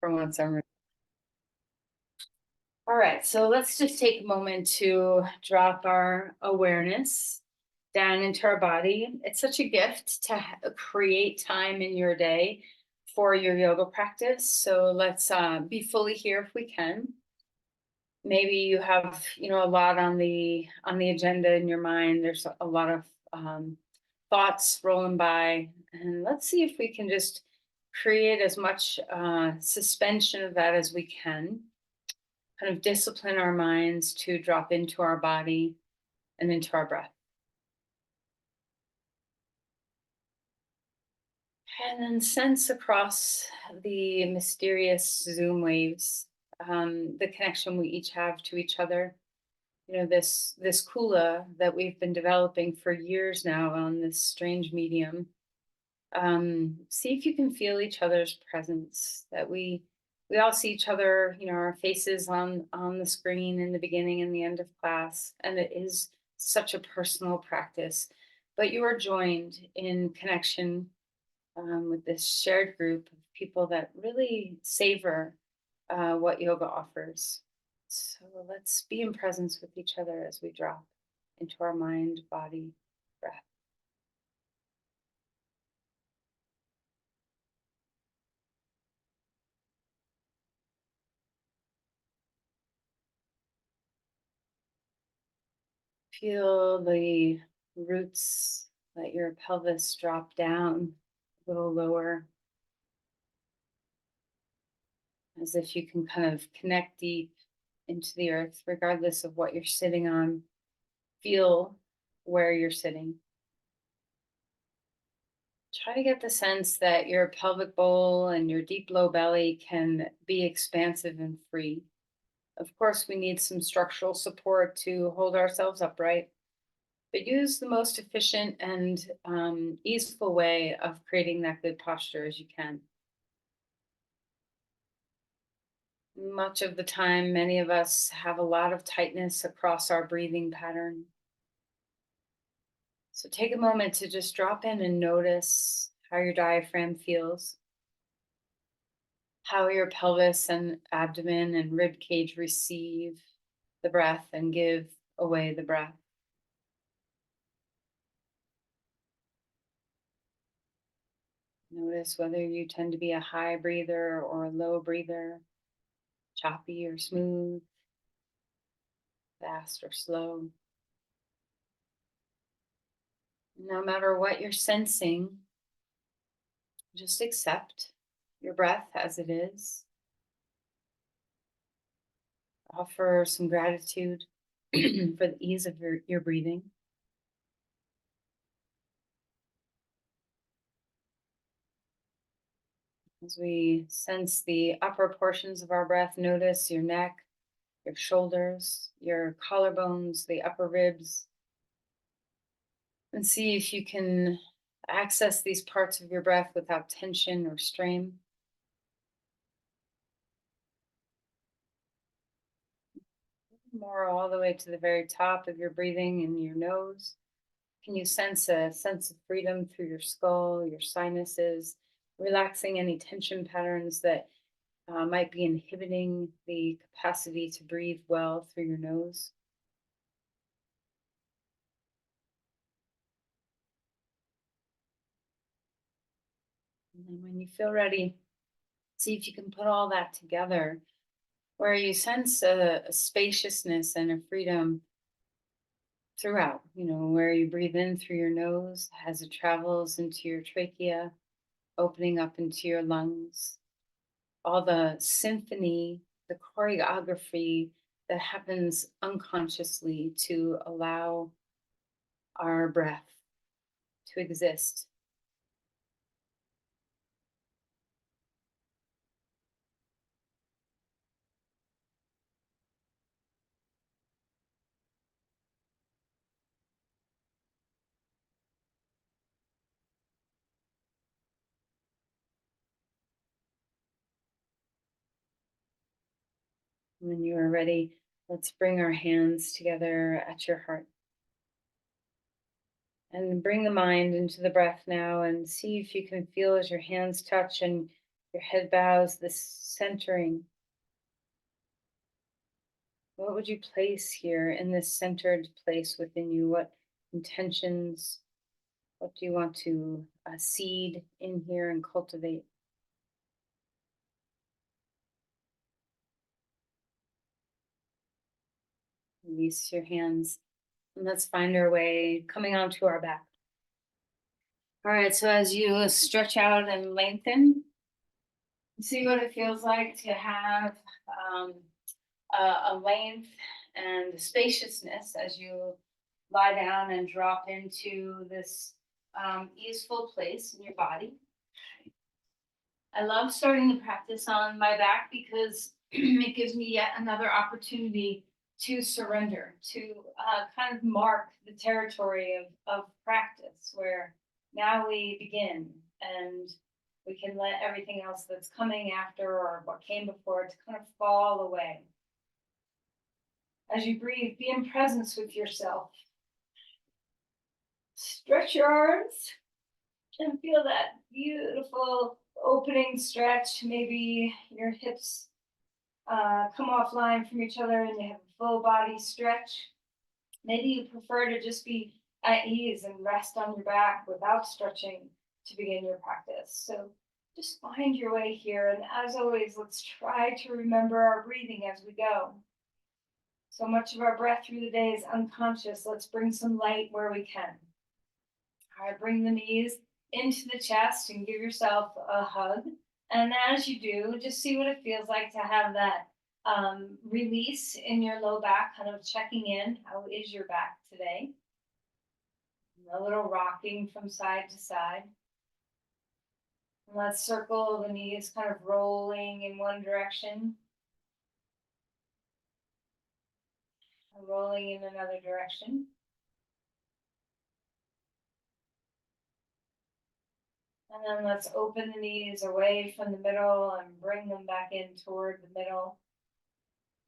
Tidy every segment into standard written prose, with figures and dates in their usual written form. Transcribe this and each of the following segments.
for once I'm all right. So let's just take a moment to drop our awareness down into our body. It's such a gift to create time in your day for your yoga practice. So let's be fully here if we can. Maybe you have, a lot on the agenda in your mind. There's a lot of thoughts rolling by, and let's see if we can just create as much suspension of that as we can, kind of discipline our minds to drop into our body and into our breath. And then sense across the mysterious Zoom waves, the connection we each have to each other. This kula that we've been developing for years now on this strange medium. See if you can feel each other's presence. That we all see each other, our faces on the screen in the beginning and the end of class, and it is such a personal practice. But you are joined in connection with this shared group of people that really savor what yoga offers. So let's be in presence with each other as we drop into our mind, body, breath. Feel the roots, let your pelvis drop down a little lower, as if you can kind of connect deep into the earth, regardless of what you're sitting on. Feel where you're sitting. Try to get the sense that your pelvic bowl and your deep low belly can be expansive and free. Of course, we need some structural support to hold ourselves upright, but use the most efficient and easeful way of creating that good posture as you can. Much of the time, many of us have a lot of tightness across our breathing pattern. So take a moment to just drop in and notice how your diaphragm feels, how your pelvis and abdomen and rib cage receive the breath and give away the breath. Notice whether you tend to be a high breather or a low breather, choppy or smooth, fast or slow. No matter what you're sensing, just accept your breath as it is. Offer some gratitude for the ease of your breathing. As we sense the upper portions of our breath, notice your neck, your shoulders, your collarbones, the upper ribs, and see if you can access these parts of your breath without tension or strain. More all the way to the very top of your breathing in your nose. Can you sense a sense of freedom through your skull, your sinuses, relaxing any tension patterns that might be inhibiting the capacity to breathe well through your nose? And then when you feel ready, see if you can put all that together where you sense a spaciousness and a freedom throughout, where you breathe in through your nose as it travels into your trachea, opening up into your lungs. All the symphony, the choreography that happens unconsciously to allow our breath to exist. When you are ready, let's bring our hands together at your heart. And bring the mind into the breath now and see if you can feel as your hands touch and Your head bows, this centering. What would you place here in this centered place within you? What intentions, what do you want to seed in here and cultivate? Release your hands. And let's find our way coming onto our back. All right, so as you stretch out and lengthen, see what it feels like to have um, a length and spaciousness as you lie down and drop into this easeful place in your body. I love starting the practice on my back because it gives me yet another opportunity to surrender, to kind of mark the territory of practice where now we begin and we can let everything else that's coming after or what came before to kind of fall away. As you breathe, be in presence with yourself. Stretch your arms and feel that beautiful opening stretch. Maybe your hips come offline from each other and you have a full body stretch. Maybe you prefer to just be at ease and rest on your back without stretching to begin your practice. So just find your way here. And as always, let's try to remember our breathing as we go. So much of our breath through the day is unconscious. Let's bring some light where we can. All right, bring the knees into the chest and give yourself a hug. And as you do, just see what it feels like to have that release in your low back, kind of checking in. How is your back today? A little rocking from side to side. And let's circle the knees, kind of rolling in one direction, rolling in another direction. And then let's open the knees away from the middle and bring them back in toward the middle.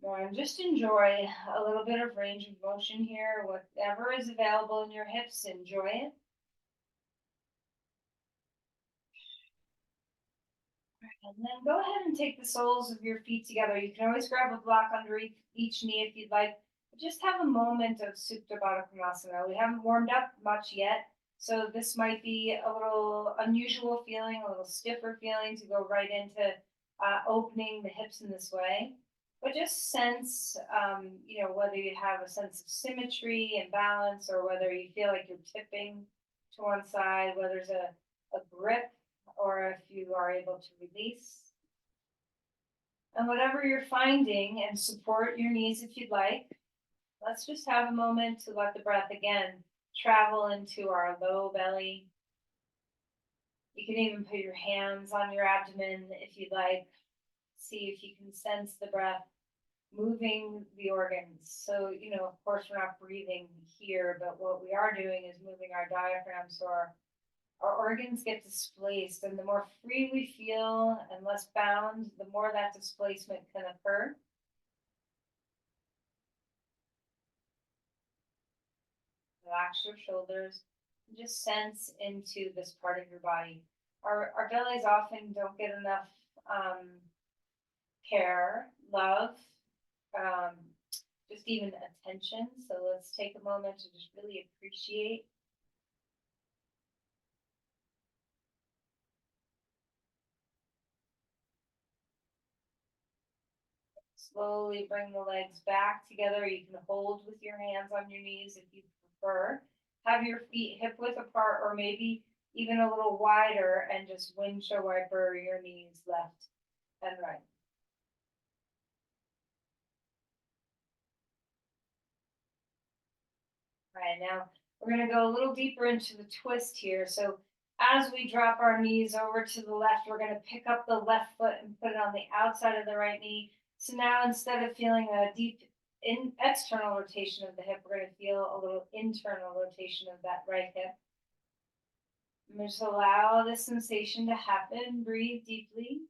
And just enjoy a little bit of range of motion here. Whatever is available in your hips, enjoy it. And then go ahead and take the soles of your feet together. You can always grab a block under each knee if you'd like. But just have a moment of Supta Baddha Konasana. We haven't warmed up much yet, so this might be a little unusual feeling, a little stiffer feeling to go right into opening the hips in this way. But just sense, whether you have a sense of symmetry and balance, or whether you feel like you're tipping to one side, whether there's a grip, or if you are able to release. And whatever you're finding, and support your knees if you'd like. Let's just have a moment to let the breath again travel into our low belly. You can even put your hands on your abdomen if you'd like. See if you can sense the breath moving the organs. So, of course, we're not breathing here, but what we are doing is moving our diaphragm so our organs get displaced, and the more free we feel and less bound, the more that displacement can occur. Relax your shoulders. Just sense into this part of your body. Our bellies often don't get enough care, love, just even attention. So let's take a moment to just really appreciate. Slowly bring the legs back together. You can hold with your hands on your knees if you prefer. Have your feet hip width apart, or maybe even a little wider, and just windshield wiper your knees left and right. All right, now we're going to go a little deeper into the twist here. So as we drop our knees over to the left, we're going to pick up the left foot and put it on the outside of the right knee. So now instead of feeling a deep external rotation of the hip, we're going to feel a little internal rotation of that right hip. And just allow this sensation to happen. Breathe deeply.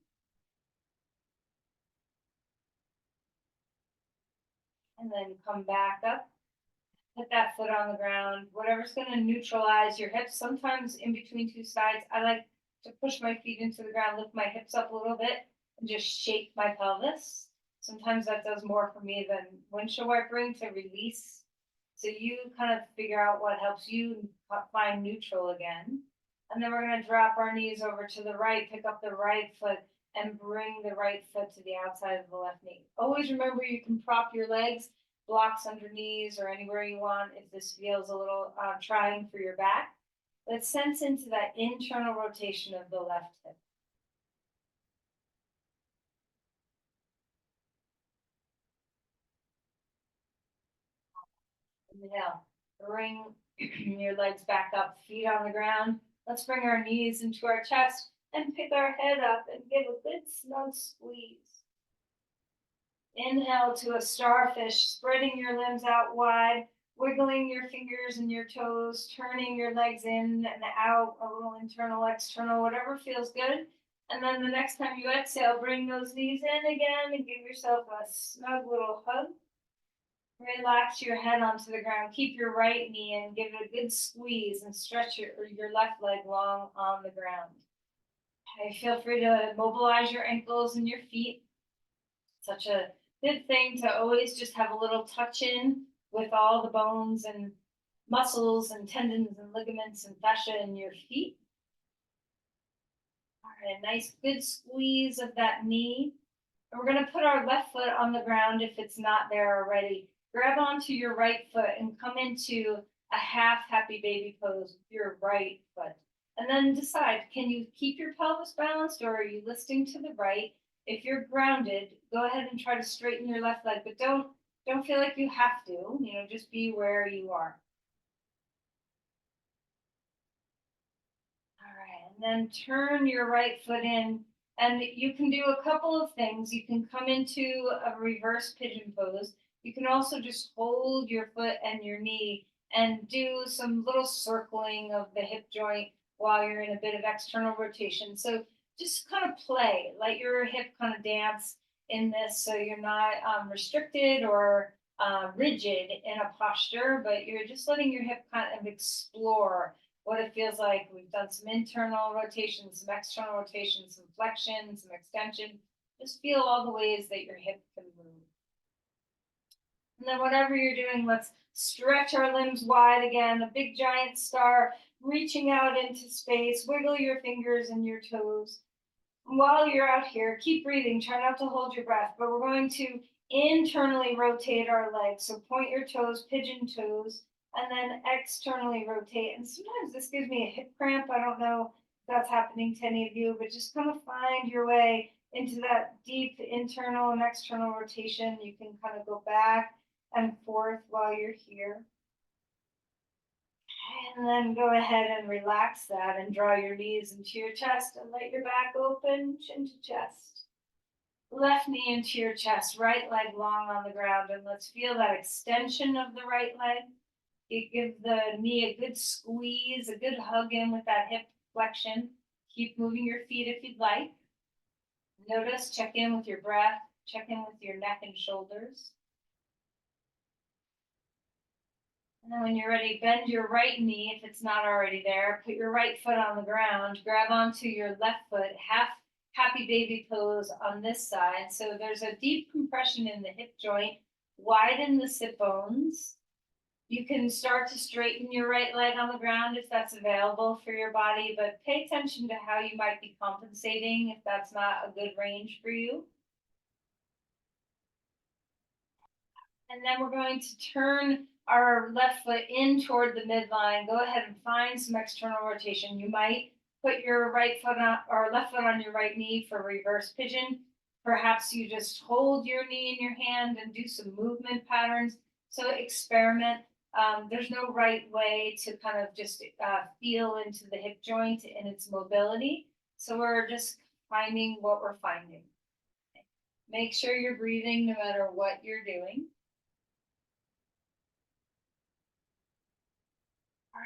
And then come back up. Put that foot on the ground. Whatever's going to neutralize your hips. Sometimes in between two sides, I like to push my feet into the ground, lift my hips up a little bit, and just shake my pelvis. Sometimes that does more for me than windshield wipering to release. So you kind of figure out what helps you find neutral again. And then we're going to drop our knees over to the right, pick up the right foot, and bring the right foot to the outside of the left knee. Always remember you can prop your legs, blocks under knees, or anywhere you want if this feels a little trying for your back. Let's sense into that internal rotation of the left hip. Inhale, bring your legs back up, feet on the ground. Let's bring our knees into our chest and pick our head up and give a good snug squeeze. Inhale to a starfish, spreading your limbs out wide, wiggling your fingers and your toes, turning your legs in and out, a little internal, external, whatever feels good. And then the next time you exhale, bring those knees in again and give yourself a snug little hug. Relax your head onto the ground. Keep your right knee in, give it a good squeeze, and stretch your left leg long on the ground. Okay, feel free to mobilize your ankles and your feet. Such a good thing to always just have a little touch in with all the bones and muscles and tendons and ligaments and fascia in your feet. All right, a nice good squeeze of that knee. And we're going to put our left foot on the ground if it's not there already. Grab onto your right foot and come into a half happy baby pose with your right foot. And then decide, can you keep your pelvis balanced or are you listing to the right? If you're grounded, go ahead and try to straighten your left leg, but don't feel like you have to, just be where you are. All right, and then turn your right foot in, and you can do a couple of things. You can come into a reverse pigeon pose. You can also just hold your foot and your knee and do some little circling of the hip joint while you're in a bit of external rotation. So just kind of play, let your hip kind of dance in this so you're not restricted or rigid in a posture, but you're just letting your hip kind of explore what it feels like. We've done some internal rotations, some external rotations, some flexion, some extension. Just feel all the ways that your hip can move. And then whatever you're doing, let's stretch our limbs wide again, a big giant star reaching out into space. Wiggle your fingers and your toes. While you're out here, keep breathing. Try not to hold your breath, but we're going to internally rotate our legs. So point your toes, pigeon toes, and then externally rotate. And sometimes this gives me a hip cramp. I don't know if that's happening to any of you, but just kind of find your way into that deep internal and external rotation. You can kind of go back and forth while you're here. And then go ahead and relax that and draw your knees into your chest and let your back open, chin to chest. Left knee into your chest, right leg long on the ground, and let's feel that extension of the right leg. You give the knee a good squeeze, a good hug in with that hip flexion. Keep moving your feet if you'd like. Notice, check in with your breath, check in with your neck and shoulders. And then when you're ready, bend your right knee if it's not already there. Put your right foot on the ground. Grab onto your left foot, half happy baby pose on this side. So there's a deep compression in the hip joint. Widen the sit bones. You can start to straighten your right leg on the ground if that's available for your body, but pay attention to how you might be compensating if that's not a good range for you. And then we're going to turn our left foot in toward the midline. Go ahead and find some external rotation. You might put your right foot on or left foot on your right knee for reverse pigeon. Perhaps you just hold your knee in your hand and do some movement patterns. So experiment. There's no right way to kind of just feel into the hip joint and its mobility. So we're just finding what we're finding. Make sure you're breathing no matter what you're doing.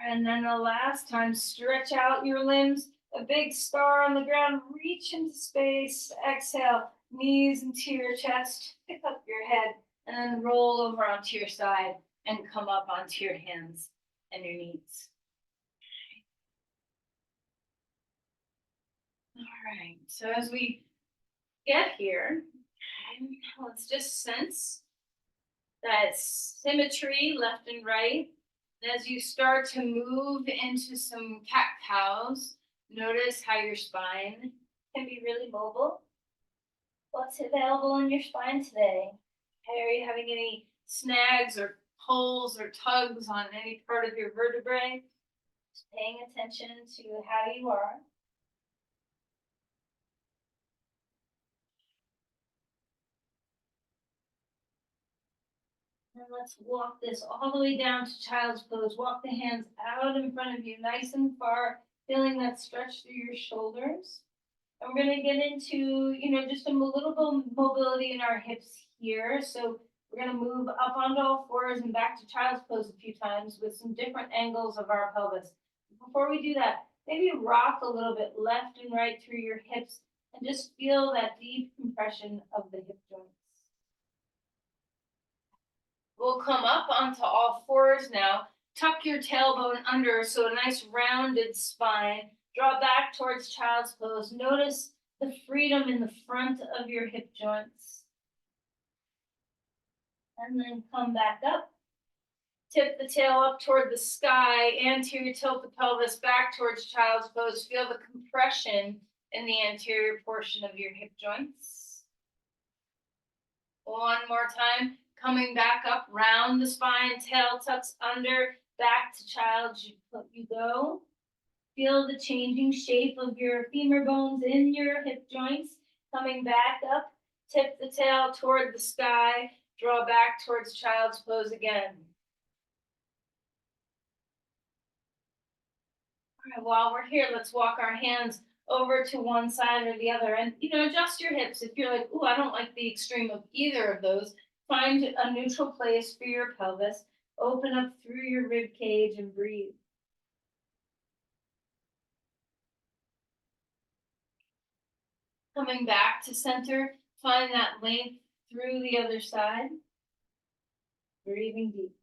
And then the last time, stretch out your limbs, a big star on the ground, reach into space, exhale, knees into your chest, pick up your head, and then roll over onto your side and come up onto your hands and your knees. All right, so as we get here, okay, let's just sense that symmetry left and right. And as you start to move into some cat cows, notice how your spine can be really mobile. What's available in your spine today? Okay, are you having any snags or pulls or tugs on any part of your vertebrae? Just paying attention to how you are. And let's walk this all the way down to child's pose. Walk the hands out in front of you, nice and far, feeling that stretch through your shoulders. And we're gonna get into, just a little bit mobility in our hips here. So we're gonna move up onto all fours and back to child's pose a few times with some different angles of our pelvis. Before we do that, maybe rock a little bit left and right through your hips and just feel that deep compression of the hip joints. We'll come up onto all fours now. Tuck your tailbone under, so a nice rounded spine. Draw back towards child's pose. Notice the freedom in the front of your hip joints. And then come back up. Tip the tail up toward the sky. Anterior tilt the pelvis back towards child's pose. Feel the compression in the anterior portion of your hip joints. One more time. Coming back up, round the spine, tail tucks under, back to child, you go. Feel the changing shape of your femur bones in your hip joints. Coming back up, tip the tail toward the sky, draw back towards child's pose again. All right, while we're here, let's walk our hands over to one side or the other and adjust your hips. If you're like, oh, I don't like the extreme of either of those, find a neutral place for your pelvis. Open up through your rib cage and breathe. Coming back to center, find that length through the other side. Breathing deep.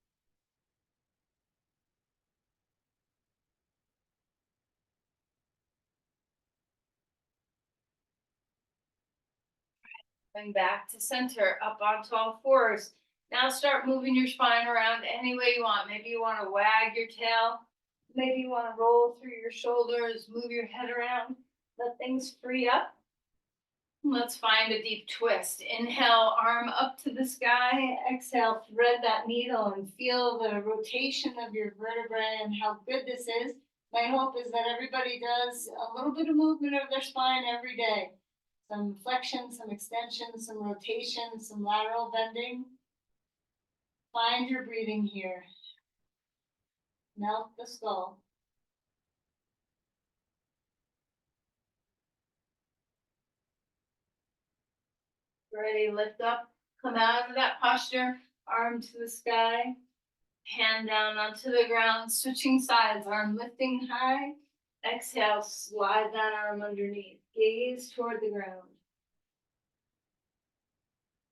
Coming back to center, up onto all fours. Now start moving your spine around any way you want. Maybe you want to wag your tail. Maybe you want to roll through your shoulders, move your head around. Let things free up. Let's find a deep twist. Inhale, arm up to the sky. Exhale, thread that needle and feel the rotation of your vertebrae and how good this is. My hope is that everybody does a little bit of movement of their spine every day. Some flexion, some extension, some rotation, some lateral bending. Find your breathing here. Melt the skull. Ready, lift up, come out of that posture, arm to the sky, hand down onto the ground, switching sides, arm lifting high. Exhale, slide that arm underneath, gaze toward the ground.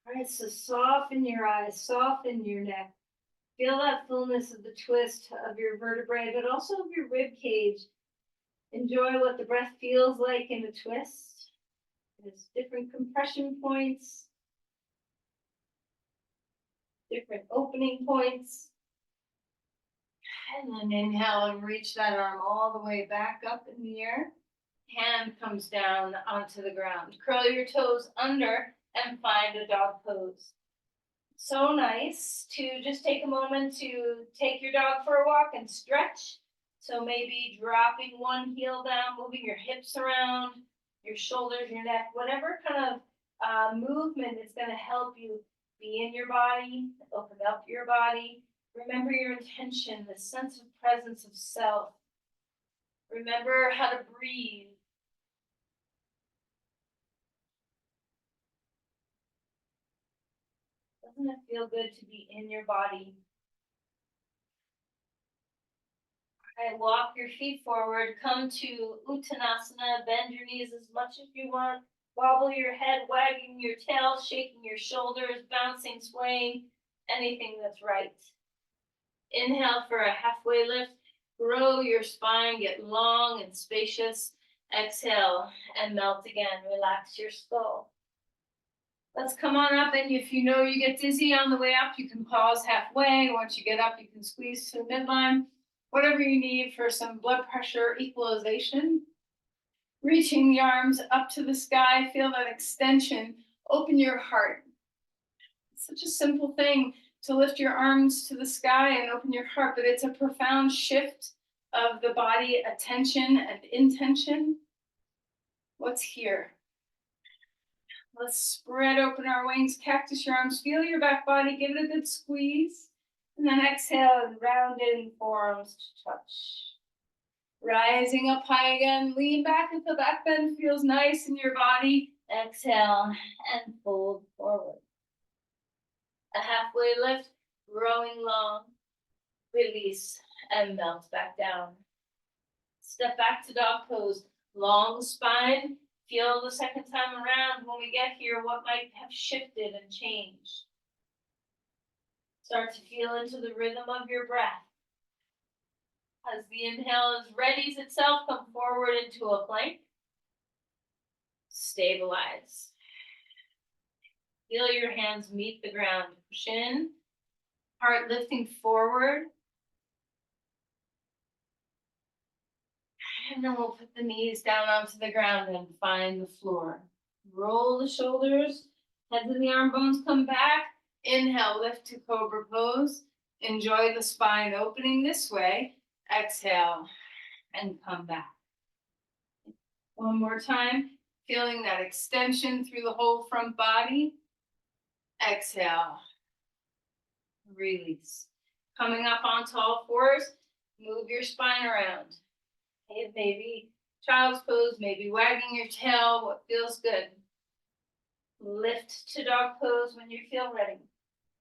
All right, so soften your eyes, soften your neck. Feel that fullness of the twist of your vertebrae, but also of your rib cage. Enjoy what the breath feels like in a twist. There's different compression points, different opening points. And then inhale and reach that arm all the way back up in the air. Hand comes down onto the ground. Curl your toes under and find a dog pose. So nice to just take a moment to take your dog for a walk and stretch. So maybe dropping one heel down, moving your hips around, your shoulders, your neck, whatever kind of movement is going to help you be in your body, open up your body. Remember your intention, the sense of presence of self. Remember how to breathe. Doesn't it feel good to be in your body? All right, walk your feet forward. Come to Uttanasana. Bend your knees as much as you want. Wobble your head, wagging your tail, shaking your shoulders, bouncing, swaying, anything that's right. Inhale for a halfway lift. Grow your spine, get long and spacious. Exhale and melt again. Relax your skull. Let's come on up, and if you know you get dizzy on the way up, you can pause halfway. Once you get up, you can squeeze to the midline. Whatever you need for some blood pressure equalization. Reaching the arms up to the sky, feel that extension. Open your heart. It's such a simple thing to lift your arms to the sky and open your heart, but it's a profound shift of the body attention and intention. What's here? Let's spread open our wings, cactus your arms, feel your back body, give it a good squeeze. And then exhale and round in forearms to touch. Rising up high again, lean back if the back bend feels nice in your body. Exhale and fold forward. A halfway lift, growing long. Release and melt back down. Step back to dog pose, long spine. Feel the second time around when we get here what might have shifted and changed. Start to feel into the rhythm of your breath. As the inhale readies itself, come forward into a plank. Stabilize. Feel your hands meet the ground. Push in. Heart lifting forward. And then we'll put the knees down onto the ground and find the floor. Roll the shoulders. Heads and the arm bones come back. Inhale, lift to cobra pose. Enjoy the spine opening this way. Exhale and come back. One more time. Feeling that extension through the whole front body. Exhale. Release. Coming up onto all fours. Move your spine around. Hey, maybe child's pose, maybe wagging your tail, what feels good. Lift to dog pose when you feel ready.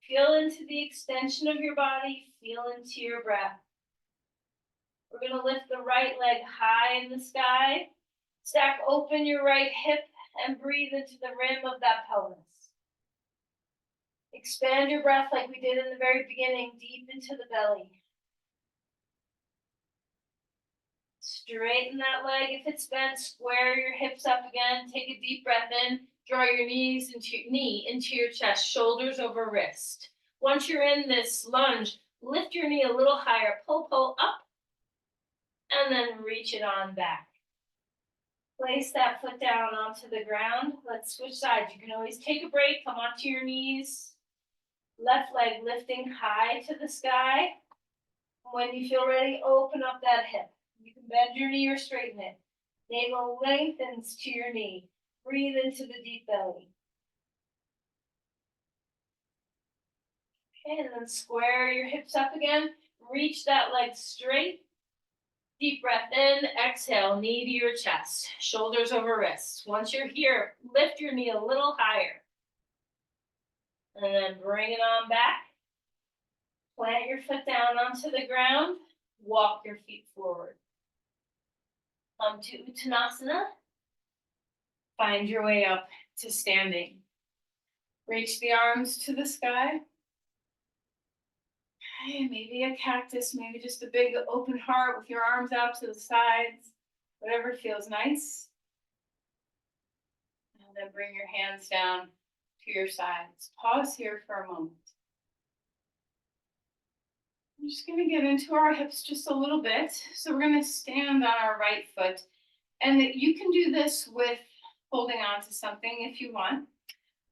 Feel into the extension of your body, feel into your breath. We're gonna lift the right leg high in the sky. Stack open your right hip and breathe into the rim of that pelvis. Expand your breath like we did in the very beginning, deep into the belly. Straighten that leg. If it's bent, square your hips up again. Take a deep breath in. Draw your knee into your chest, shoulders over wrist. Once you're in this lunge, lift your knee a little higher. Pull up, and then reach it on back. Place that foot down onto the ground. Let's switch sides. You can always take a break. Come onto your knees. Left leg lifting high to the sky. When you feel ready, open up that hip. You can bend your knee or straighten it. Navel lengthens to your knee. Breathe into the deep belly. Okay, and then square your hips up again. Reach that leg straight. Deep breath in. Exhale, knee to your chest. Shoulders over wrists. Once you're here, lift your knee a little higher. And then bring it on back. Plant your foot down onto the ground. Walk your feet forward. Come to Uttanasana. Find your way up to standing. Reach the arms to the sky. Okay, maybe a cactus, maybe just a big open heart with your arms out to the sides. Whatever feels nice. And then bring your hands down to your sides. Pause here for a moment. I'm just going to get into our hips just a little bit. So we're going to stand on our right foot. And you can do this with holding on to something if you want.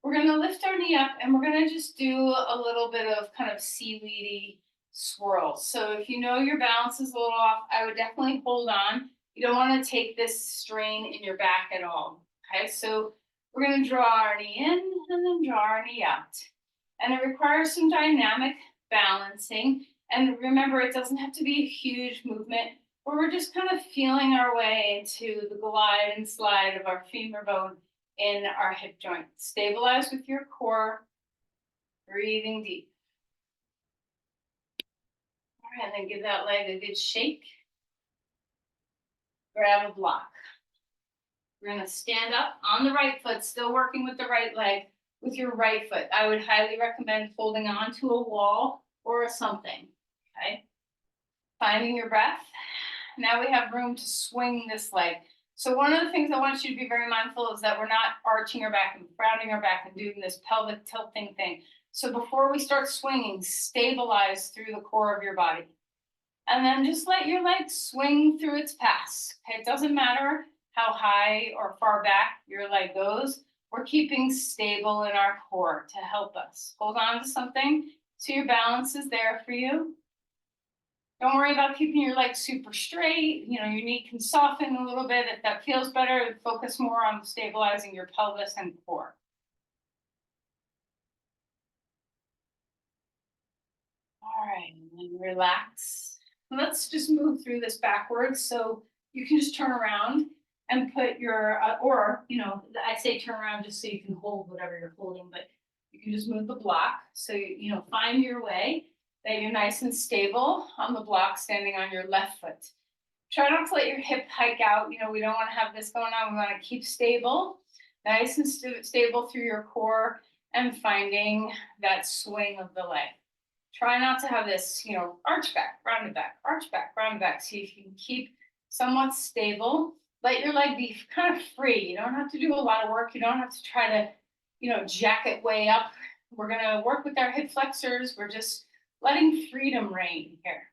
We're going to lift our knee up and we're going to just do a little bit of kind of seaweedy swirls. So if you know your balance is a little off, I would definitely hold on. You don't want to take this strain in your back at all. Okay, so we're going to draw our knee in and then draw our knee out. And it requires some dynamic balancing. And remember, it doesn't have to be a huge movement, where we're just kind of feeling our way into the glide and slide of our femur bone in our hip joint. Stabilize with your core, breathing deep. All right, and then give that leg a good shake. Grab a block. We're going to stand up on the right foot, still working with the right leg with your right foot. I would highly recommend holding on to a wall or something. Okay, finding your breath. Now we have room to swing this leg. So one of the things I want you to be very mindful is that we're not arching our back and rounding our back and doing this pelvic tilting thing. So before we start swinging, stabilize through the core of your body. And then just let your leg swing through its pass. Okay, it doesn't matter how high or far back your leg goes. We're keeping stable in our core to help us. Hold on to something so your balance is there for you. Don't worry about keeping your legs super straight. You know, your knee can soften a little bit. If that feels better, focus more on stabilizing your pelvis and core. All right, and then relax. Let's just move through this backwards. So you can just turn around and put your, or, you know, I say turn around just so you can hold whatever you're holding, but you can just move the block. So, you know, find your way that you're nice and stable on the block, standing on your left foot. Try not to let your hip hike out. You know, we don't want to have this going on. We want to keep stable, nice and stable through your core and finding that swing of the leg. Try not to have this, you know, arch back, rounded back, arch back, rounded back. See if you can keep somewhat stable. Let your leg be kind of free. You don't have to do a lot of work. You don't have to try to, you know, jack it way up. We're going to work with our hip flexors. We're just letting freedom reign here.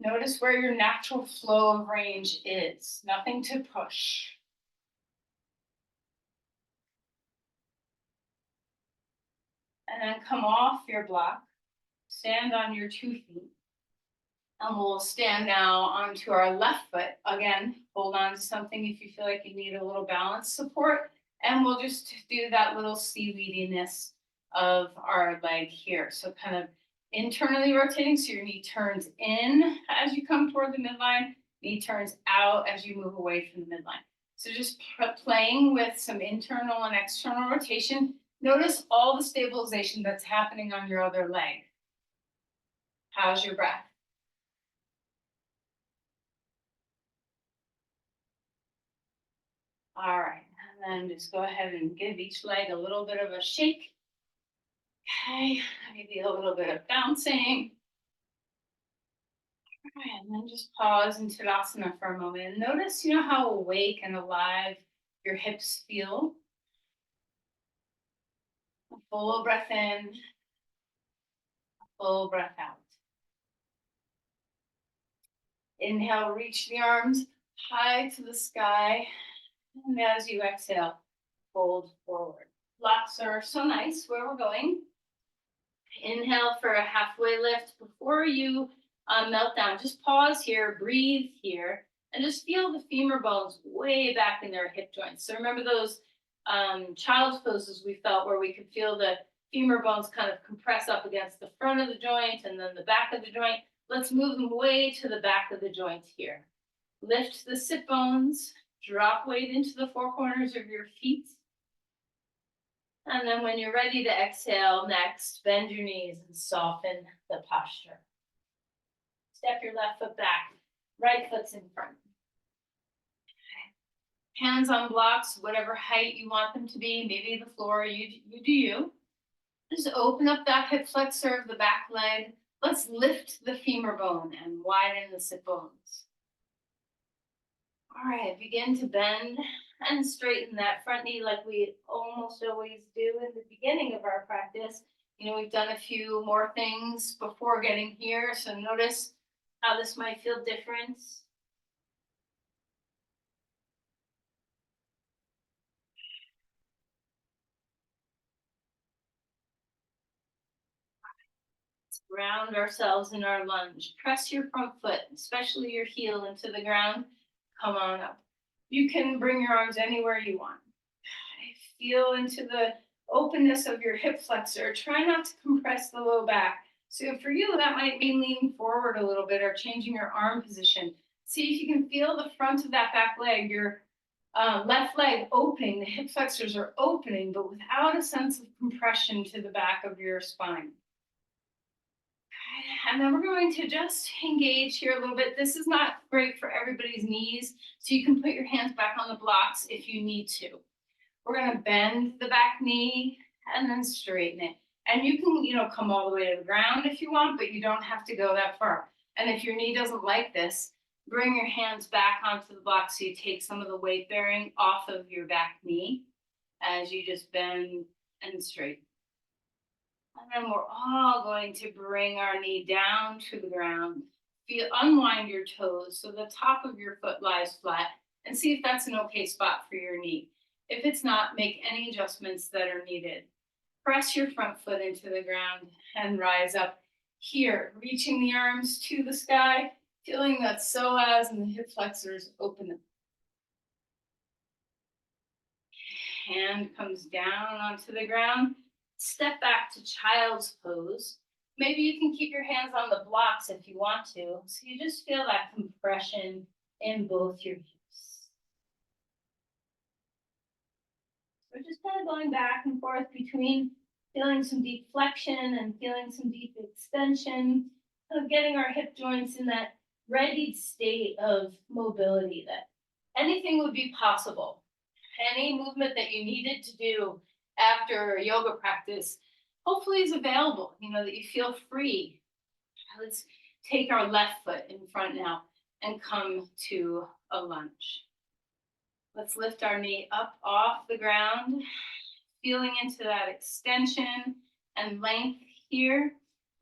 Notice where your natural flow of range is. Nothing to push. And then come off your block. Stand on your 2 feet. And we'll stand now onto our left foot. Again, hold on to something if you feel like you need a little balance support. And we'll just do that little seaweediness of our leg here. So kind of internally rotating, so your knee turns in as you come toward the midline, knee turns out as you move away from the midline. So just playing with some internal and external rotation. Notice all the stabilization that's happening on your other leg. How's your breath? All right, and then just go ahead and give each leg a little bit of a shake. Okay, maybe a little bit of bouncing. All right, and then just pause in Tadasana for a moment. And notice, you know, how awake and alive your hips feel. A full breath in, a full breath out. Inhale, reach the arms high to the sky. And as you exhale, fold forward. Blocks are so nice where we're going. Inhale for a halfway lift. Before you melt down, just pause here, breathe here, and just feel the femur bones way back in their hip joints. So remember those child's poses we felt where we could feel the femur bones kind of compress up against the front of the joint and then the back of the joint. Let's move them way to the back of the joint here. Lift the sit bones, drop weight into the four corners of your feet. And then when you're ready to exhale, next, bend your knees and soften the posture. Step your left foot back, right foot's in front. Hands on blocks, whatever height you want them to be, maybe the floor, you do you. Just open up that hip flexor of the back leg. Let's lift the femur bone and widen the sit bones. All right, begin to bend and straighten that front knee like we almost always do in the beginning of our practice. You know, we've done a few more things before getting here, so notice how this might feel different. Let's ground ourselves in our lunge. Press your front foot, especially your heel, into the ground. Come on up. You can bring your arms anywhere you want. Feel into the openness of your hip flexor. Try not to compress the low back. So for you, that might mean leaning forward a little bit or changing your arm position. See if you can feel the front of that back leg, your left leg opening, the hip flexors are opening, but without a sense of compression to the back of your spine. And then we're going to just engage here a little bit. This is not great for everybody's knees, so you can put your hands back on the blocks if you need to. We're going to bend the back knee and then straighten it. And you can, you know, come all the way to the ground if you want, but you don't have to go that far. And if your knee doesn't like this, Bring your hands back onto the block so you take some of the weight bearing off of your back knee as you just bend and straighten. And then we're all going to bring our knee down to the ground. Unwind your toes so the top of your foot lies flat and see if that's an okay spot for your knee. If it's not, make any adjustments that are needed. Press your front foot into the ground and rise up here, reaching the arms to the sky, feeling that psoas and the hip flexors open up. Hand comes down onto the ground. Step back to child's pose. Maybe you can keep your hands on the blocks if you want to. So you just feel that compression in both your hips. We're just kind of going back and forth between feeling some deep flexion and feeling some deep extension, kind of getting our hip joints in that readied state of mobility that anything would be possible. Any movement that you needed to do after yoga practice, hopefully is available, that you feel free. Let's take our left foot in front now and come to a lunge. Let's lift our knee up off the ground, feeling into that extension and length here.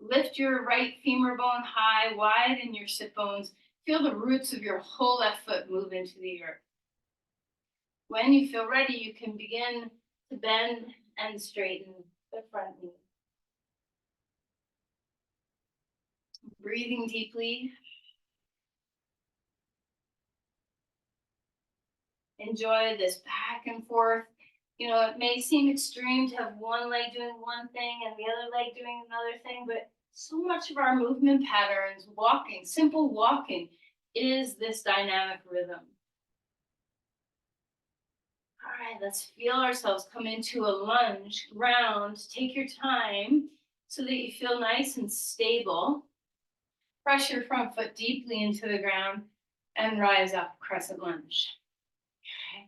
Lift your right femur bone high, widen your sit bones. Feel the roots of your whole left foot move into the earth. When you feel ready, you can begin to bend and straighten the front knee. Breathing deeply. Enjoy this back and forth. It may seem extreme to have one leg doing one thing and the other leg doing another thing, but so much of our movement patterns, walking, simple walking, is this dynamic rhythm. All right, let's feel ourselves come into a lunge, ground. Take your time so that you feel nice and stable. Press your front foot deeply into the ground and rise up, crescent lunge. Okay.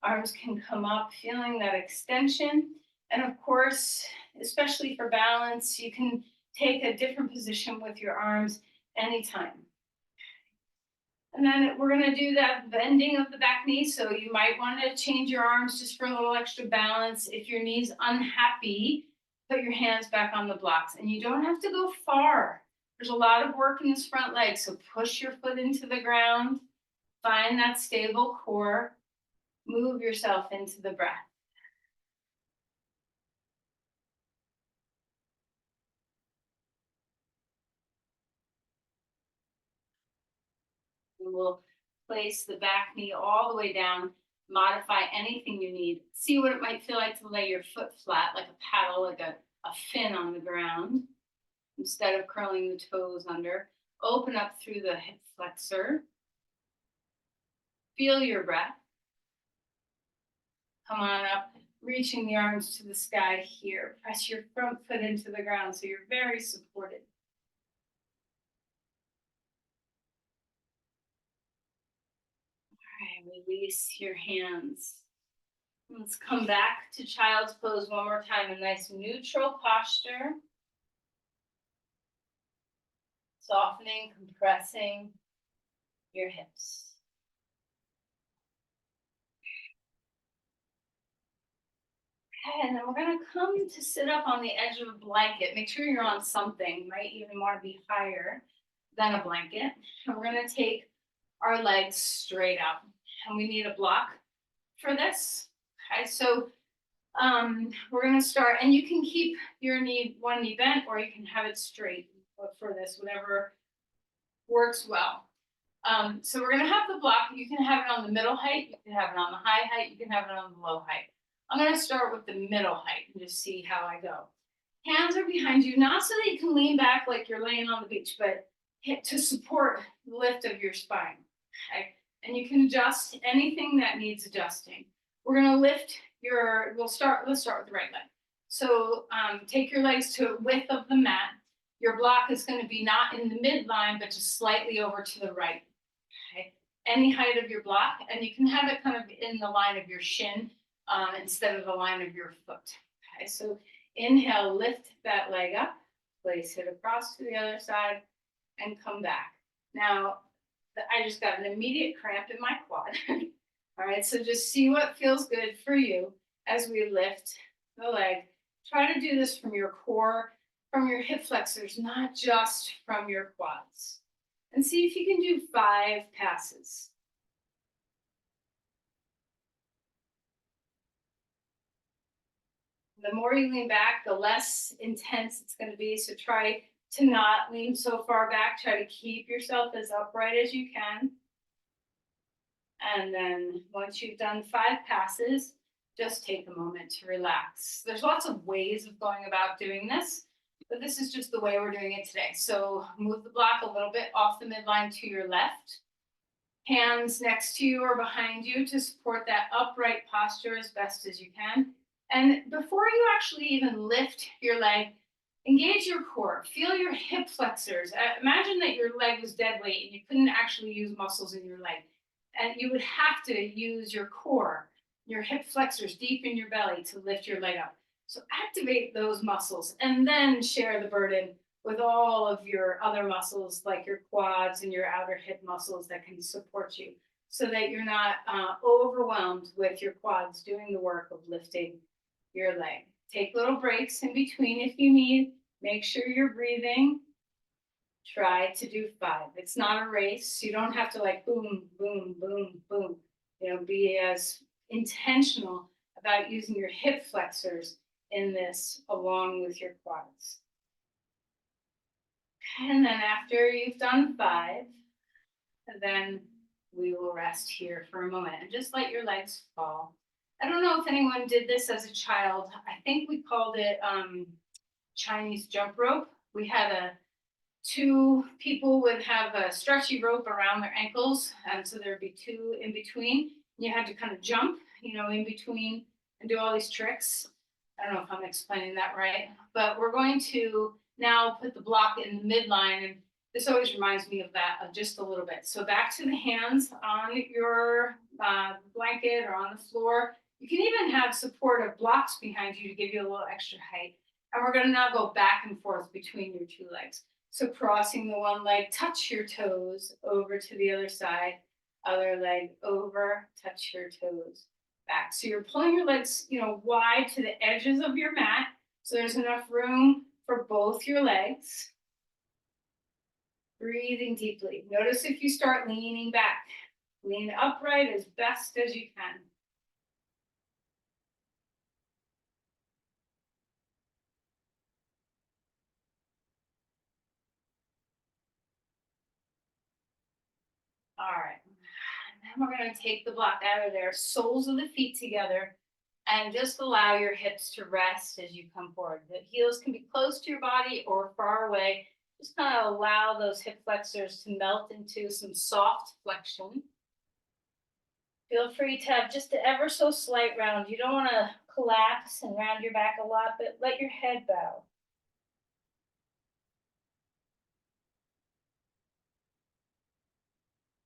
Arms can come up, feeling that extension. And of course, especially for balance, you can take a different position with your arms anytime. And then we're going to do that bending of the back knee. So you might want to change your arms just for a little extra balance. If your knee's unhappy, put your hands back on the blocks. And you don't have to go far. There's a lot of work in this front leg. So push your foot into the ground. Find that stable core. Move yourself into the breath. And we'll place the back knee all the way down, modify anything you need. See what it might feel like to lay your foot flat, like a paddle, like a fin on the ground, instead of curling the toes under. Open up through the hip flexor. Feel your breath. Come on up, reaching the arms to the sky here. Press your front foot into the ground so you're very supported. All right, release your hands. Let's come back to child's pose one more time. A nice neutral posture. Softening, compressing your hips. Okay, and then we're going to come to sit up on the edge of a blanket. Make sure you're on something. You might even want to be higher than a blanket. And we're going to take our legs straight up. And we need a block for this. Okay, so we're going to start, and you can keep your one knee bent, or you can have it straight for this, whatever works well. So we're going to have the block. You can have it on the middle height, you can have it on the high height, you can have it on the low height. I'm going to start with the middle height and just see how I go. Hands are behind you, not so that you can lean back like you're laying on the beach, but to support the lift of your spine. Okay? And you can adjust anything that needs adjusting. We're going to lift let's start with the right leg. So take your legs to a width of the mat. Your block is going to be not in the midline, but just slightly over to the right. Okay? Any height of your block, and you can have it kind of in the line of your shin instead of the line of your foot. Okay, so inhale, lift that leg up, place it across to the other side, and come back. Now, I just got an immediate cramp in my quad. All right, so just see what feels good for you as we lift the leg. Try to do this from your core, from your hip flexors, not just from your quads. And see if you can do 5 passes. The more you lean back, the less intense it's going to be. So try to not lean so far back. Try to keep yourself as upright as you can. And then once you've done 5 passes, just take a moment to relax. There's lots of ways of going about doing this, but this is just the way we're doing it today. So move the block a little bit off the midline to your left. Hands next to you or behind you to support that upright posture as best as you can. And before you actually even lift your leg, engage your core. Feel your hip flexors. Imagine that your leg was dead weight and you couldn't actually use muscles in your leg. And you would have to use your core, your hip flexors deep in your belly to lift your leg up. So activate those muscles and then share the burden with all of your other muscles like your quads and your outer hip muscles that can support you so that you're not overwhelmed with your quads doing the work of lifting your leg. Take little breaks in between if you need. Make sure you're breathing. Try to do 5. It's not a race. You don't have to like boom, boom, boom, boom. Be as intentional about using your hip flexors in this along with your quads. And then after you've done 5, then we will rest here for a moment and just let your legs fall. I don't know if anyone did this as a child. I think we called it Chinese jump rope. We had 2 people would have a stretchy rope around their ankles, and so there'd be 2 in between. You had to kind of jump, in between and do all these tricks. I don't know if I'm explaining that right, but we're going to now put the block in the midline, and this always reminds me of that just a little bit. So back to the hands on your blanket or on the floor. You can even have supportive blocks behind you to give you a little extra height. And we're going to now go back and forth between your 2 legs. So crossing the one leg, touch your toes over to the other side, other leg over, touch your toes back. So you're pulling your legs, wide to the edges of your mat. So there's enough room for both your legs. Breathing deeply. Notice if you start leaning back. Lean upright as best as you can. All right. And then we're going to take the block out of there, soles of the feet together, and just allow your hips to rest as you come forward. The heels can be close to your body or far away. Just kind of allow those hip flexors to melt into some soft flexion. Feel free to have just an ever so slight round. You don't want to collapse and round your back a lot, but let your head bow.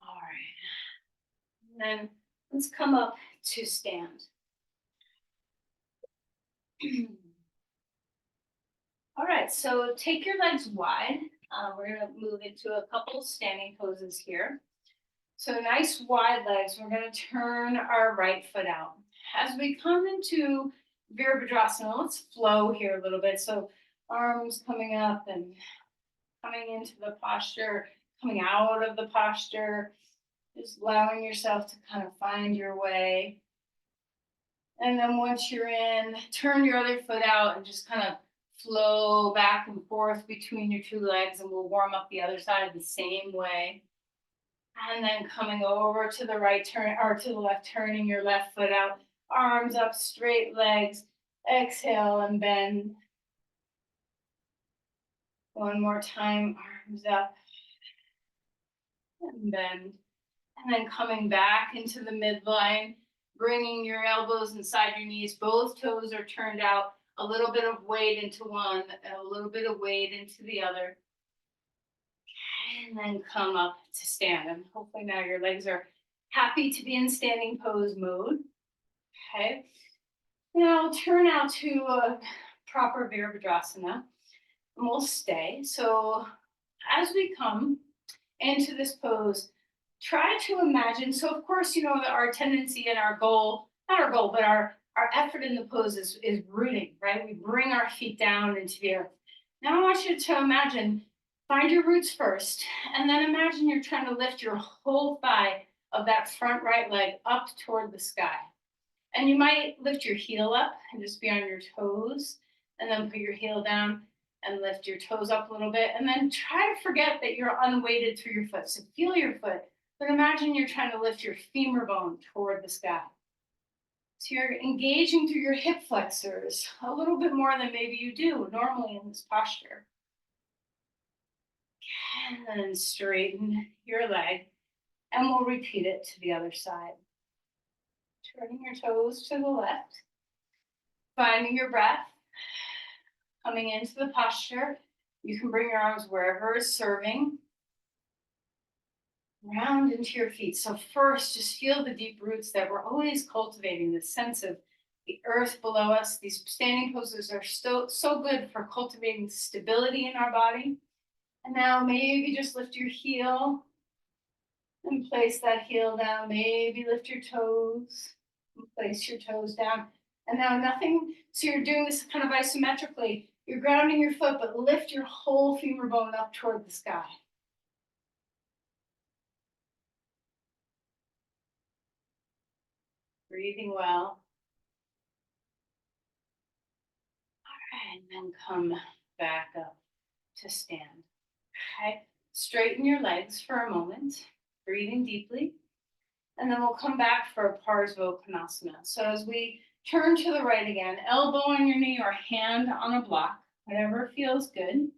All right. And then let's come up to stand. All right, so take your legs wide. We're going to move into a couple standing poses here. So nice wide legs. We're going to turn our right foot out. As we come into Virabhadrasana, let's flow here a little bit. So arms coming up and coming into the posture, coming out of the posture, just allowing yourself to kind of find your way. And then once you're in, turn your other foot out and just kind of flow back and forth between your 2 legs, and we'll warm up the other side the same way. And then coming over to the right turn or to the left, turning your left foot out, arms up, straight legs. Exhale and bend. One more time, arms up and bend. And then coming back into the midline, bringing your elbows inside your knees. Both toes are turned out. A little bit of weight into one, and a little bit of weight into the other. And then come up to stand. And hopefully now your legs are happy to be in standing pose mode. Okay. Now turn out to a proper Virabhadrasana. And we'll stay. So as we come into this pose, try to imagine. So of course, you know, that our tendency and our goal, not our goal, but our effort in the pose is rooting, right? We bring our feet down into the earth. Now I want you to imagine, find your roots first, and then imagine you're trying to lift your whole thigh of that front right leg up toward the sky. And you might lift your heel up and just be on your toes, and then put your heel down and lift your toes up a little bit. And then try to forget that you're unweighted through your foot. So feel your foot, but imagine you're trying to lift your femur bone toward the sky. So you're engaging through your hip flexors a little bit more than maybe you do normally in this posture. And then straighten your leg, and we'll repeat it to the other side. Turning your toes to the left, finding your breath, coming into the posture. You can bring your arms wherever is serving. Round into your feet. So first, just feel the deep roots that we're always cultivating, this sense of the earth below us. These standing poses are so good for cultivating stability in our body. And now maybe just lift your heel and place that heel down. Maybe lift your toes and place your toes down. And now nothing, so you're doing this kind of isometrically. You're grounding your foot, but lift your whole femur bone up toward the sky. Breathing well. And then come back up to stand. Okay, straighten your legs for a moment, breathing deeply. And then we'll come back for a Parsvottanasana. So as we turn to the right again, elbow on your knee or hand on a block, whatever feels good.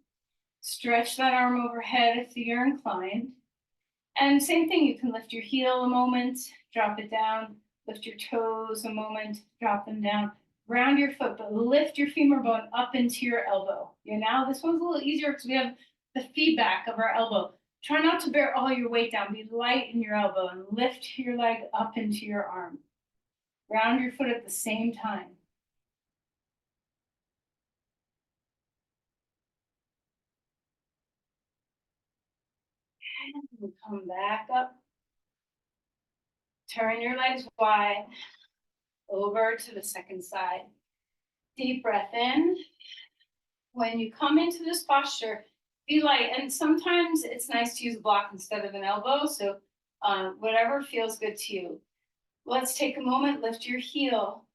Stretch that arm overhead if you're inclined. And same thing, you can lift your heel a moment, drop it down, lift your toes a moment, drop them down. Ground your foot, but lift your femur bone up into your elbow. Now this one's a little easier because we have the feedback of our elbow. Try not to bear all your weight down. Be light in your elbow and lift your leg up into your arm. Ground your foot at the same time. And come back up. Turn your legs wide over to the second side. Deep breath in. When you come into this posture, be light. And sometimes it's nice to use a block instead of an elbow. So whatever feels good to you. Let's take a moment, lift your heel.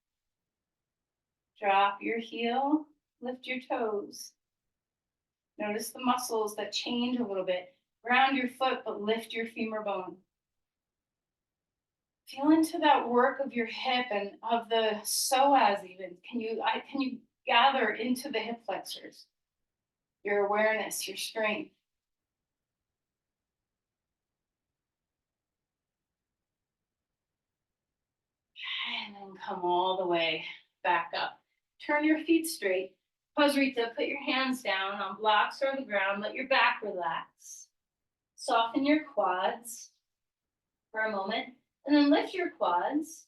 Drop your heel, lift your toes. Notice the muscles that change a little bit. Ground your foot, but lift your femur bone. Feel into that work of your hip and of the psoas even. Can you gather into the hip flexors? Your awareness, your strength. And then come all the way back up. Turn your feet straight. Pasrita, put your hands down on blocks or the ground. Let your back relax. Soften your quads for a moment. And then lift your quads.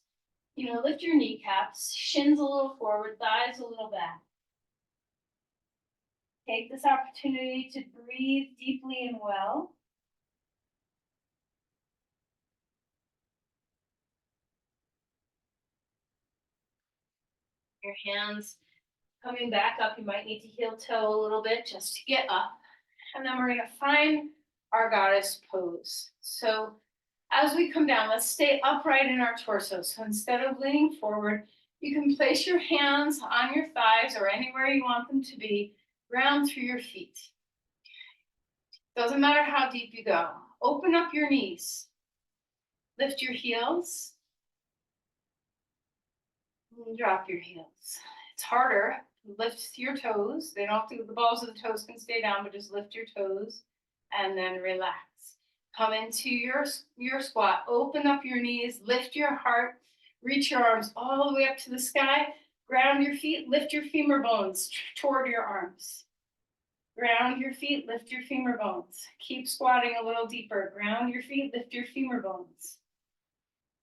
Lift your kneecaps. Shins a little forward, thighs a little back. Take this opportunity to breathe deeply and well. Your hands coming back up. You might need to heel toe a little bit just to get up. And then we're going to find our goddess pose. So as we come down, let's stay upright in our torso. So instead of leaning forward, you can place your hands on your thighs or anywhere you want them to be, ground through your feet. Doesn't matter how deep you go. Open up your knees. Lift your heels. And drop your heels. It's harder. Lift your toes. They don't have to, the balls of the toes can stay down, but just lift your toes and then relax. Come into your squat. Open up your knees. Lift your heart. Reach your arms all the way up to the sky. Ground your feet. Lift your femur bones toward your arms. Ground your feet. Lift your femur bones. Keep squatting a little deeper. Ground your feet. Lift your femur bones.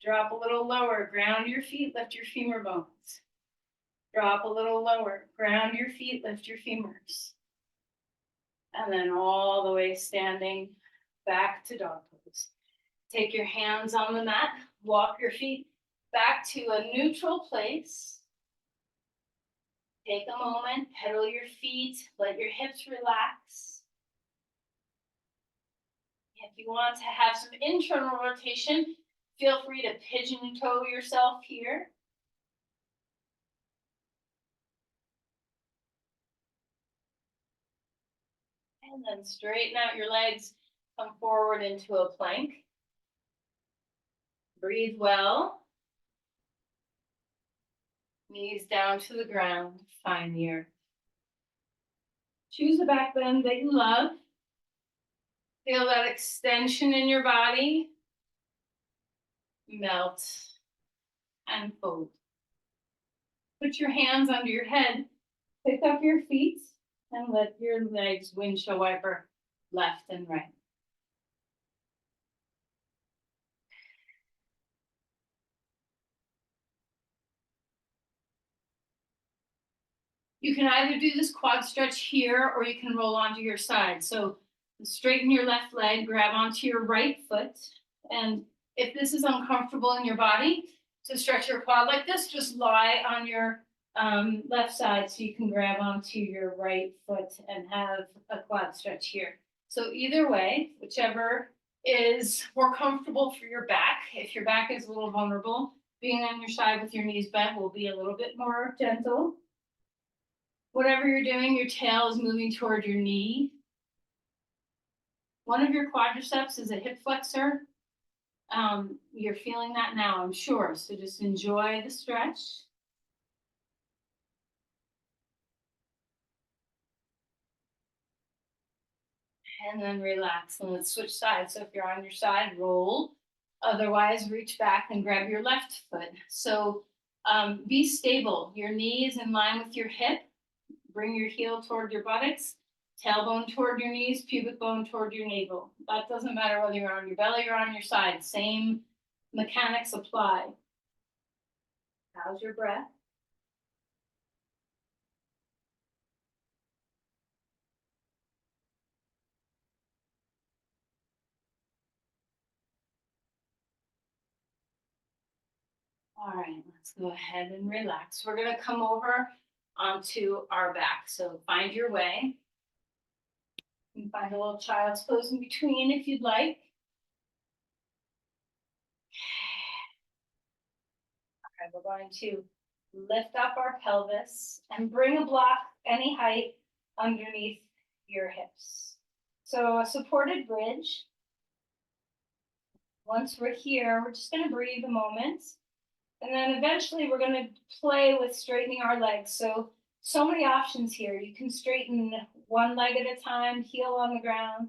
Drop a little lower. Ground your feet. Lift your femur bones. Drop a little lower. Ground your feet. Lift your femurs. And then all the way standing back to dog pose. Take your hands on the mat, walk your feet back to a neutral place. Take a moment, pedal your feet, let your hips relax. If you want to have some internal rotation, feel free to pigeon toe yourself here. And then straighten out your legs, come forward into a plank. Breathe well. Knees down to the ground, find the earth. Choose a back bend that you love. Feel that extension in your body. Melt and fold. Put your hands under your head. Pick up your feet and let your legs windshield wiper left and right. You can either do this quad stretch here or you can roll onto your side. So straighten your left leg, grab onto your right foot. And if this is uncomfortable in your body, to stretch your quad like this, just lie on your left side so you can grab onto your right foot and have a quad stretch here. So either way, whichever is more comfortable for your back. If your back is a little vulnerable, being on your side with your knees bent will be a little bit more gentle. Whatever you're doing, your tail is moving toward your knee. One of your quadriceps is a hip flexor. You're feeling that now, I'm sure. So just enjoy the stretch. And then relax and let's switch sides. So if you're on your side, roll. Otherwise, reach back and grab your left foot. So be stable. Your knee is in line with your hip. Bring your heel toward your buttocks, tailbone toward your knees, pubic bone toward your navel. That doesn't matter whether you're on your belly or on your side. Same mechanics apply. How's your breath? All right, let's go ahead and relax. We're gonna come over onto our back. So find your way. You can find a little child's pose in between if you'd like. Okay, we're going to lift up our pelvis and bring a block any height underneath your hips. So a supported bridge. Once we're here, we're just going to breathe a moment. And then eventually we're going to play with straightening our legs. So many options here. You can straighten one leg at a time, heel on the ground.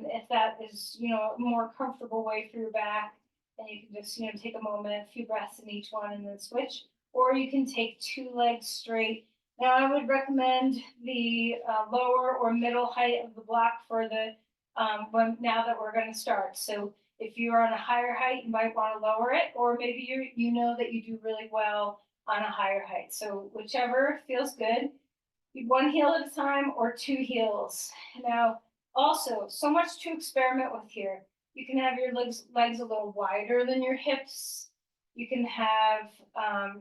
If that is, a more comfortable way for your back, then you can just, take a moment, a few breaths in each one and then switch. Or you can take two legs straight. Now I would recommend the lower or middle height of the block for the, now that we're going to start. So if you're on a higher height, you might want to lower it, or maybe you know that you do really well on a higher height. So whichever feels good. One heel at a time or two heels. Now, also, so much to experiment with here. You can have your legs a little wider than your hips. You can have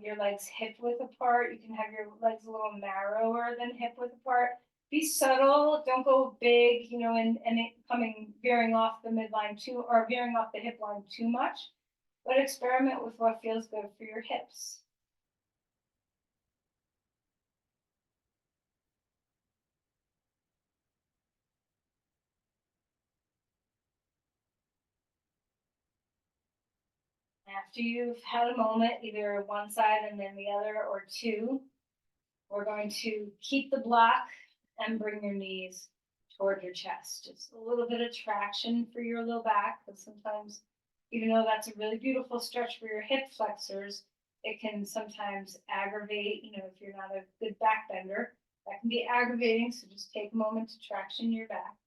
your legs hip width apart. You can have your legs a little narrower than hip width apart. Be subtle. Don't go big, and it veering off the midline too, or veering off the hip line too much. But experiment with what feels good for your hips. After you've had a moment, either one side and then the other, or two, we're going to keep the block and bring your knees toward your chest. Just a little bit of traction for your low back, because sometimes, even though that's a really beautiful stretch for your hip flexors, it can sometimes aggravate, if you're not a good back bender, that can be aggravating. So just take a moment to traction your back.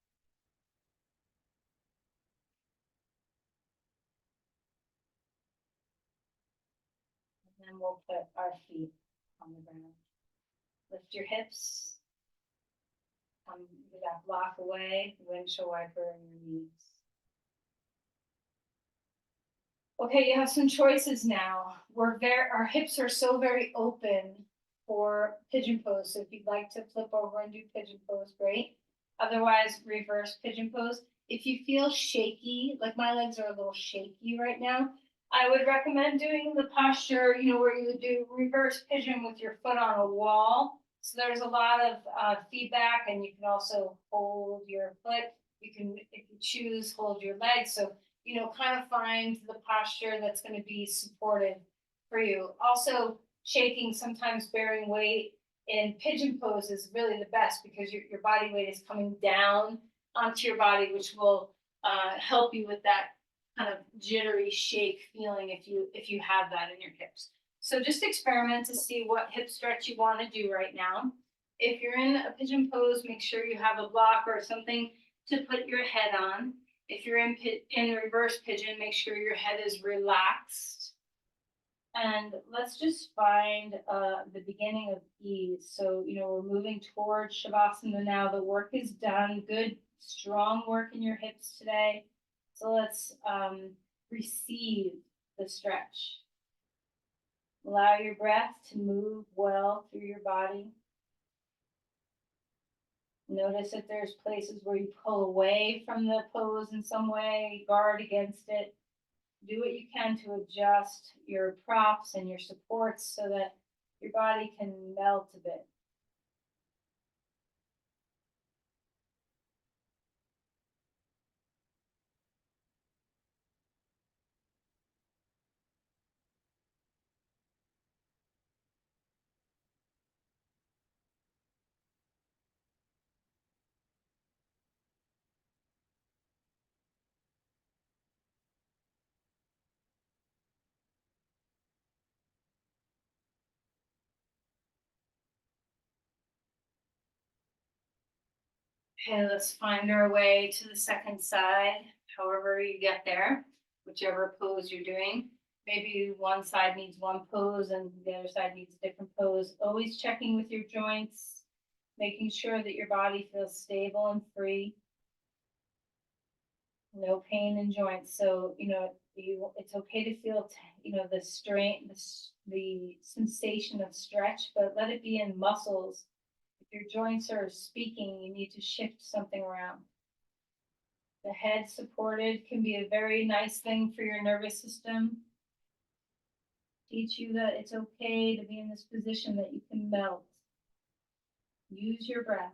And then we'll put our feet on the ground. Lift your hips. With that block away, windshield wiper and your knees. Okay, you have some choices now. Our hips are so very open for pigeon pose. So if you'd like to flip over and do pigeon pose, great. Otherwise, reverse pigeon pose. If you feel shaky, like my legs are a little shaky right now, I would recommend doing the posture, where you would do reverse pigeon with your foot on a wall. So there's a lot of feedback, and you can also hold your foot. You can, if you choose, hold your legs. So kind of find the posture that's going to be supportive for you. Also, shaking, sometimes bearing weight in pigeon pose is really the best because your body weight is coming down onto your body, which will help you with that kind of jittery shake feeling if you have that in your hips. So just experiment to see what hip stretch you want to do right now. If you're in a pigeon pose, make sure you have a block or something to put your head on. If you're in reverse pigeon, make sure your head is relaxed. And let's just find the beginning of ease. So, we're moving towards Shavasana now. The work is done. Good, strong work in your hips today. So let's receive the stretch. Allow your breath to move well through your body. Notice if there's places where you pull away from the pose in some way, guard against it. Do what you can to adjust your props and your supports so that your body can melt a bit. Okay, let's find our way to the second side, however you get there, whichever pose you're doing. Maybe one side needs one pose and the other side needs a different pose. Always checking with your joints, making sure that your body feels stable and free. No pain in joints. So, it's okay to feel, the strain, the sensation of stretch, but let it be in muscles. If your joints are speaking, you need to shift something around. The head supported can be a very nice thing for your nervous system. Teach you that it's okay to be in this position, that you can melt. Use your breath.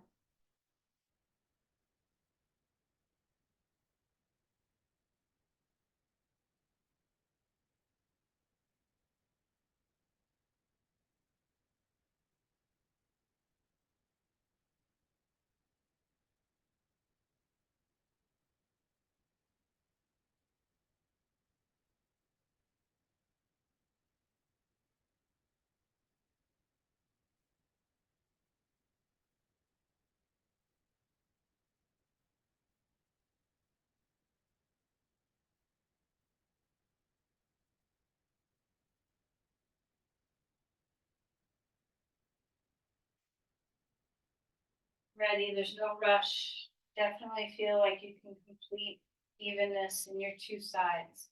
Ready, there's no rush. Definitely feel like you can complete evenness in your two sides.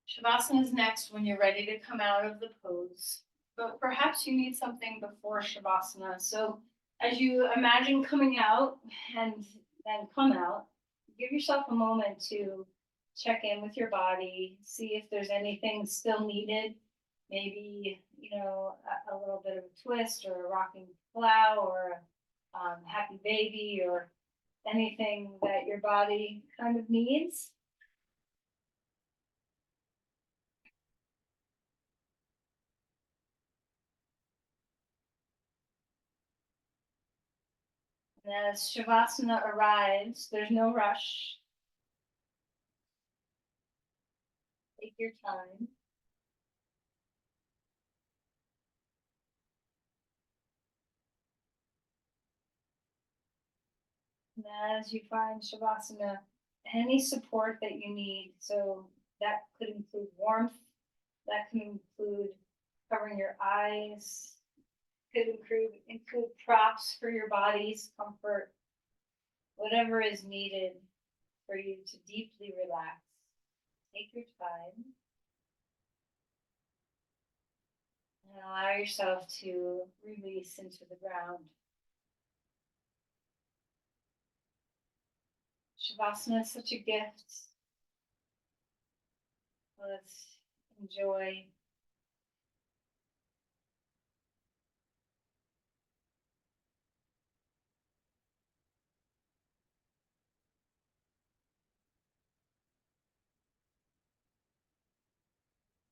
Shavasana is next when you're ready to come out of the pose, but perhaps you need something before Shavasana. So as you imagine coming out and then come out, give yourself a moment to check in with your body, see if there's anything still needed. Maybe, a little bit of a twist or a rocking plow or a happy baby or anything that your body kind of needs. And as Shavasana arrives, there's no rush. Take your time. And as you find Shavasana, any support that you need, so that could include warmth, that can include covering your eyes, could include props for your body's comfort, whatever is needed for you to deeply relax. Take your time and allow yourself to release into the ground. Shavasana is such a gift. Let's enjoy.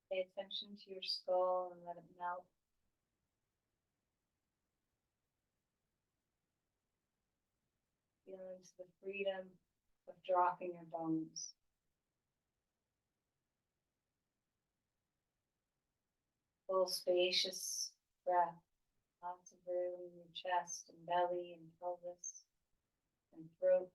Pay attention to your skull and let it melt. Feel into the freedom of dropping your bones. Full spacious breath, lots of room in your chest and belly and pelvis and throat.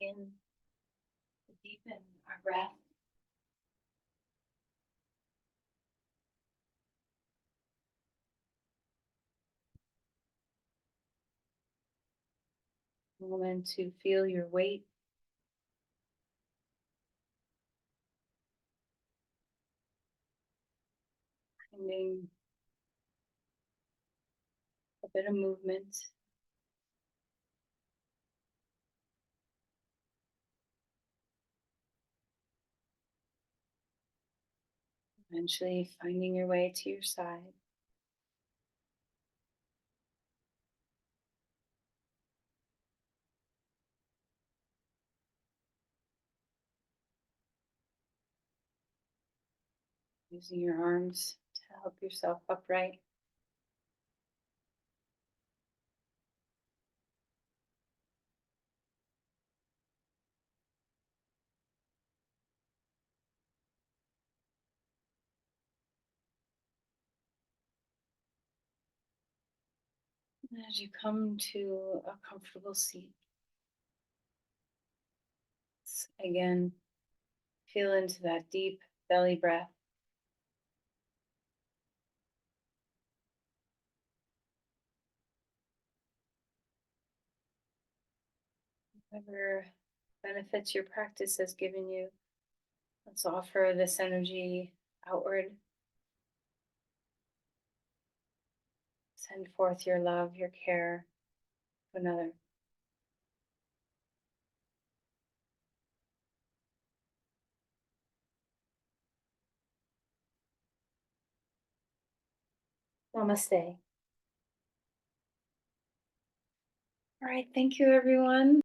In to deepen our breath. Moment to feel your weight. Finding a bit of movement. Eventually finding your way to your side. Using your arms to help yourself upright. As you come to a comfortable seat, again, feel into that deep belly breath. Whatever benefits your practice has given you, let's offer this energy outward. Send forth your love, your care to another. Namaste. All right, thank you, everyone.